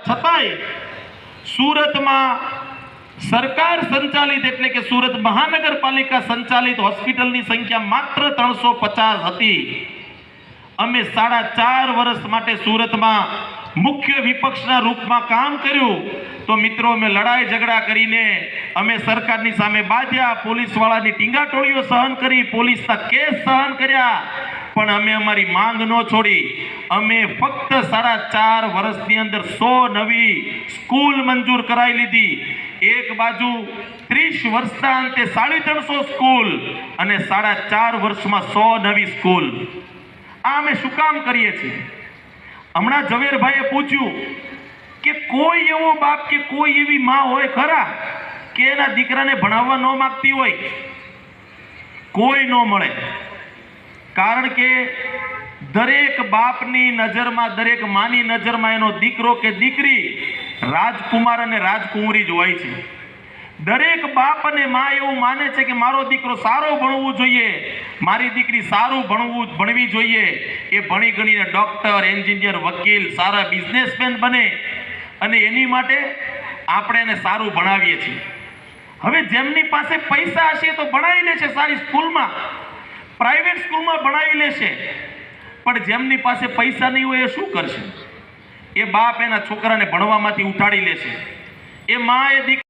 છતાંય સુરતમાં સરકાર સંચાલિત એટલે કે સુરત મહાનગરપાલિકા સંચાલિત હોસ્પિટલની સંખ્યા માત્ર 350 હતી। અમે 4.5 વર્ષ માટે સુરતમાં મુખ્ય વિપક્ષના રૂપમાં કામ કર્યું તો મિત્રો અમે લડાઈ ઝઘડા કરીને અમે સરકારની સામે બાધ્યા, પોલીસવાળાની ટીંગાટોળીઓ સહન કરી, પોલીસના કેસ સહન કર્યા, પણ અમે અમારી માંગ ન છોડી। અમે ફક્ત 4.5 વર્ષની અંદર 100 નવી સ્કૂલ મંજૂર કરાવી લીધી। એક બાજુ 30 વર્ષના અંતે 350 સ્કૂલ અને 4.5 વર્ષમાં 100 નવી સ્કૂલ। આ અમે શું કામ કરીએ છીએ? હમણાં ઝવેરભાઈએ પૂછ્યું કે કોઈ એવો બાપ કે કોઈ એવી માં હોય ખરા કે એના દીકરાને ભણાવવા ન માંગતી હોય? કોઈ ન મળે। કારણ કે દરેક બાપની નજરમાં, દરેક માની નજરમાં એનો દીકરો કે દીકરી રાજકુમાર અને રાજકુંવરી જ હોય છે। દરેક બાપ અને માં એવું માને છે કે મારો દીકરો સારો ભણવું જોઈએ, મારી દીકરી સારું ભણવી જોઈએ, એ ભણી ગણીને ડોક્ટર, એન્જિનિયર, વકીલ, સારા બિઝનેસમેન બને અને એની માટે આપણે એને સારું ભણાવીએ છીએ। હવે જેમની પાસે પૈસા હશે તો ભણાવી લેશે સારી સ્કૂલમાં, પ્રાઇવેટ સ્કૂલમાં ભણાવી લેશે, પણ જેમની પાસે પૈસા નહીં હોય એ શું કરશે? એ બાપ એના છોકરાને ભણવામાંથી ઉઠાડી લેશે, એ માં એ દીકરી